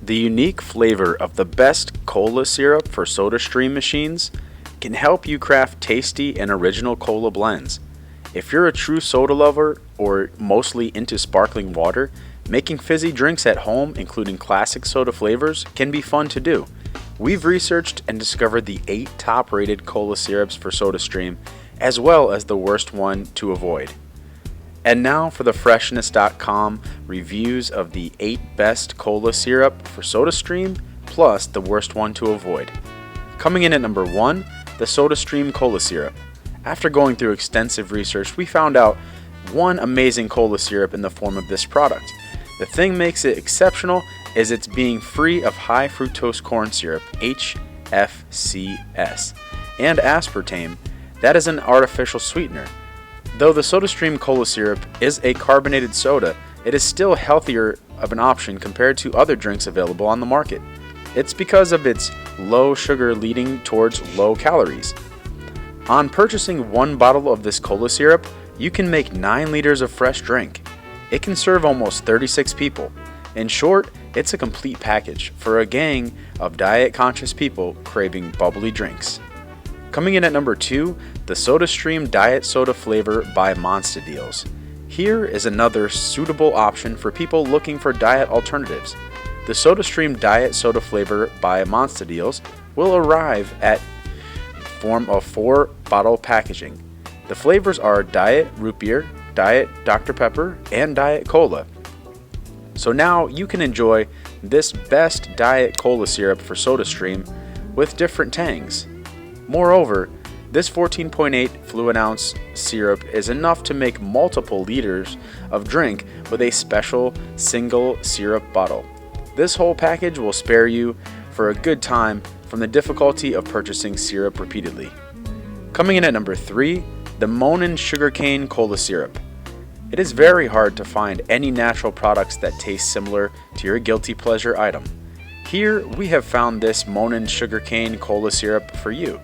The unique flavor of the best cola syrup for SodaStream machines can help you craft tasty and original cola blends. If you're a true soda lover or mostly into sparkling water, making fizzy drinks at home, including classic soda flavors, can be fun to do. We've researched and discovered the 8 top-rated cola syrups for SodaStream, as well as the worst one to avoid. And now for the Freshness.com reviews of the 8 best cola syrup for SodaStream, plus the worst one to avoid. Coming in at number 1, the SodaStream Cola Syrup. After going through extensive research, we found out one amazing cola syrup in the form of this product. The thing makes it exceptional is its being free of high fructose corn syrup, HFCS, and aspartame, that is an artificial sweetener. Though the SodaStream Cola Syrup is a carbonated soda, it is still healthier of an option compared to other drinks available on the market. It's because of its low sugar leading towards low calories. On purchasing 1 bottle of this cola syrup, you can make 9 liters of fresh drink. It can serve almost 36 people. In short, it's a complete package for a gang of diet-conscious people craving bubbly drinks. Coming in at number 2, the SodaStream Diet Soda Flavor by MonstaDeals. Here is another suitable option for people looking for diet alternatives. The SodaStream Diet Soda Flavor by MonstaDeals will arrive at form of 4-bottle packaging. The flavors are Diet Root Beer, Diet Dr. Pepper, and Diet Cola. So now you can enjoy this best diet cola syrup for SodaStream with different tangs. Moreover, this 14.8 fluid ounce syrup is enough to make multiple liters of drink with a special single syrup bottle. This whole package will spare you for a good time from the difficulty of purchasing syrup repeatedly. Coming in at number 3, the Monin Sugarcane Cola Syrup. It is very hard to find any natural products that taste similar to your guilty pleasure item. Here we have found this Monin Sugarcane Cola Syrup for you.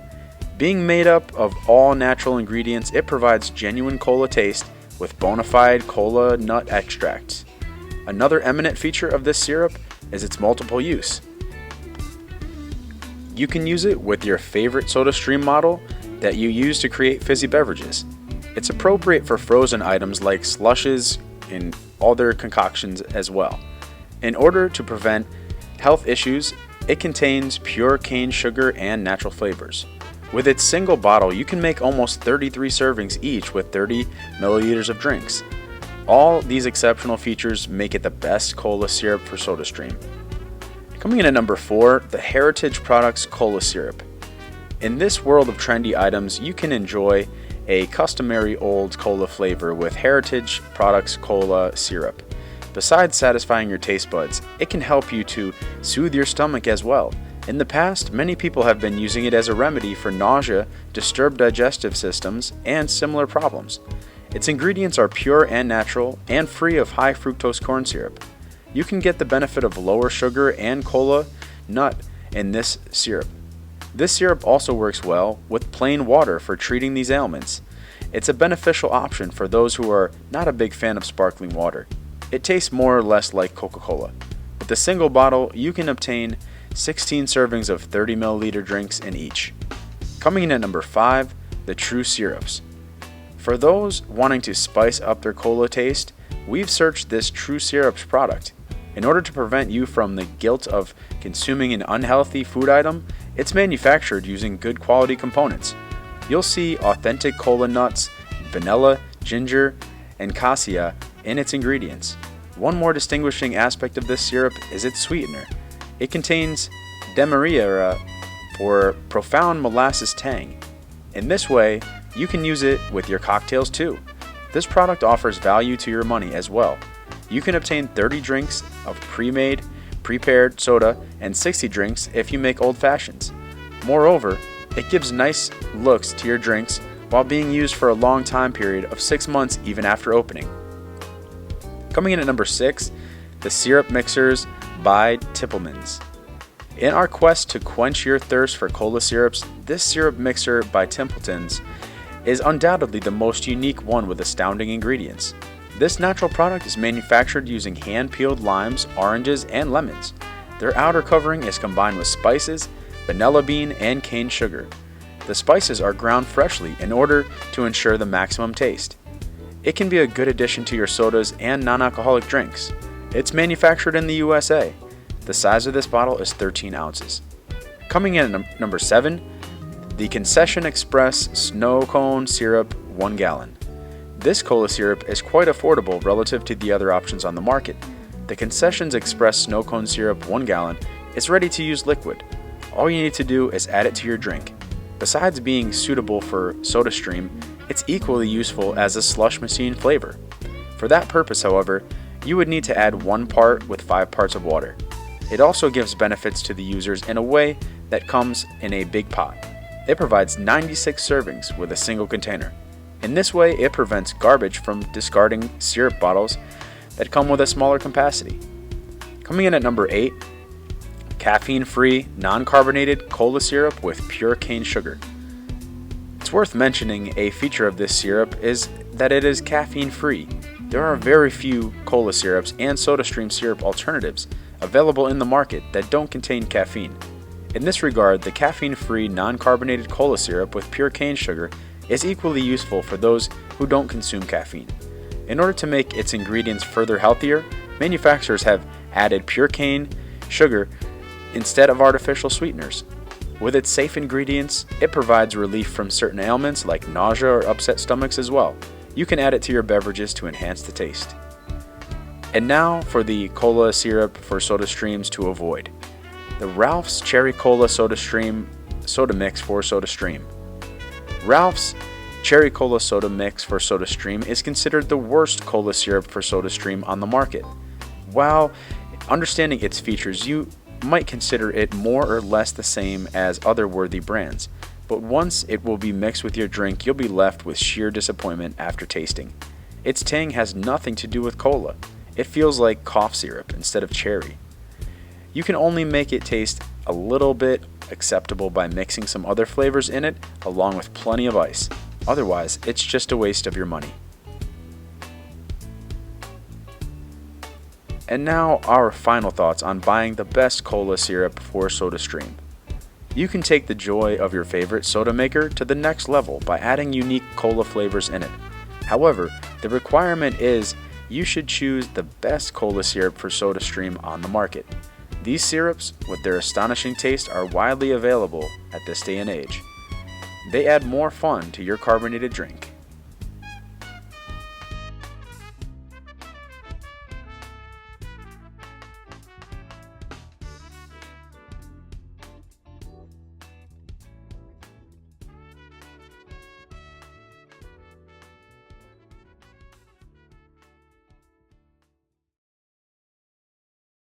Being made up of all natural ingredients, it provides genuine cola taste with bona fide cola nut extracts. Another eminent feature of this syrup is its multiple use. You can use it with your favorite SodaStream model that you use to create fizzy beverages. It's appropriate for frozen items like slushes and other concoctions as well. In order to prevent health issues, it contains pure cane sugar and natural flavors. With its single bottle, you can make almost 33 servings each with 30 milliliters of drinks. All these exceptional features make it the best cola syrup for SodaStream. Coming in at number 4, the Heritage Products Cola Syrup. In this world of trendy items, you can enjoy a customary old cola flavor with Heritage Products Cola Syrup. Besides satisfying your taste buds, it can help you to soothe your stomach as well. In the past, many people have been using it as a remedy for nausea, disturbed digestive systems, and similar problems. Its ingredients are pure and natural and free of high fructose corn syrup. You can get the benefit of lower sugar and cola nut in this syrup. This syrup also works well with plain water for treating these ailments. It's a beneficial option for those who are not a big fan of sparkling water. It tastes more or less like Coca-Cola. With a single bottle, you can obtain 16 servings of 30 milliliter drinks in each. Coming in at number 5, the True Syrups. For those wanting to spice up their cola taste, we've searched this True Syrups product. In order to prevent you from the guilt of consuming an unhealthy food item, it's manufactured using good quality components. You'll see authentic cola nuts, vanilla, ginger, and cassia in its ingredients. One more distinguishing aspect of this syrup is its sweetener. It contains demerara for profound molasses tang. In this way, you can use it with your cocktails too. This product offers value to your money as well. You can obtain 30 drinks of pre-made, prepared soda and 60 drinks if you make old fashions. Moreover, it gives nice looks to your drinks while being used for a long time period of 6 months even after opening. Coming in at number 6, the Syrup Mixers by Tipplemans. In our quest to quench your thirst for cola syrups, this syrup mixer by Tipplemans is undoubtedly the most unique one with astounding ingredients. This natural product is manufactured using hand-peeled limes, oranges, and lemons. Their outer covering is combined with spices, vanilla bean, and cane sugar. The spices are ground freshly in order to ensure the maximum taste. It can be a good addition to your sodas and non-alcoholic drinks. It's manufactured in the USA. The size of this bottle is 13 ounces. Coming in at number 7, the Concession Express Snow Cone Syrup 1 gallon. This cola syrup is quite affordable relative to the other options on the market. The Concession's Express Snow Cone Syrup 1 gallon is ready to use liquid. All you need to do is add it to your drink. Besides being suitable for SodaStream, it's equally useful as a slush machine flavor. For that purpose, however, you would need to add 1 part with 5 parts of water. It also gives benefits to the users in a way that comes in a big pot. It provides 96 servings with a single container. In this way, it prevents garbage from discarding syrup bottles that come with a smaller capacity. Coming in at number 8, caffeine-free, non-carbonated cola syrup with pure cane sugar. It's worth mentioning a feature of this syrup is that it is caffeine-free. There are very few cola syrups and SodaStream syrup alternatives available in the market that don't contain caffeine. In this regard, the caffeine-free, non-carbonated cola syrup with pure cane sugar is equally useful for those who don't consume caffeine. In order to make its ingredients further healthier, manufacturers have added pure cane sugar instead of artificial sweeteners. With its safe ingredients, it provides relief from certain ailments like nausea or upset stomachs as well. You can add it to your beverages to enhance the taste. And now for the cola syrup for SodaStreams to avoid. The Ralph's Cherry Cola Sodamix for SodaStream. Ralph's Cherry Cola Sodamix for SodaStream is considered the worst cola syrup for SodaStream on the market. While understanding its features, you might consider it more or less the same as other worthy brands, but once it will be mixed with your drink, you'll be left with sheer disappointment after tasting. Its tang has nothing to do with cola. It feels like cough syrup instead of cherry. You can only make it taste a little bit acceptable by mixing some other flavors in it along with plenty of ice. Otherwise, it's just a waste of your money. And now our final thoughts on buying the best cola syrup for SodaStream. You can take the joy of your favorite soda maker to the next level by adding unique cola flavors in it. However, the requirement is you should choose the best cola syrup for SodaStream on the market. These syrups, with their astonishing taste, are widely available at this day and age. They add more fun to your carbonated drink.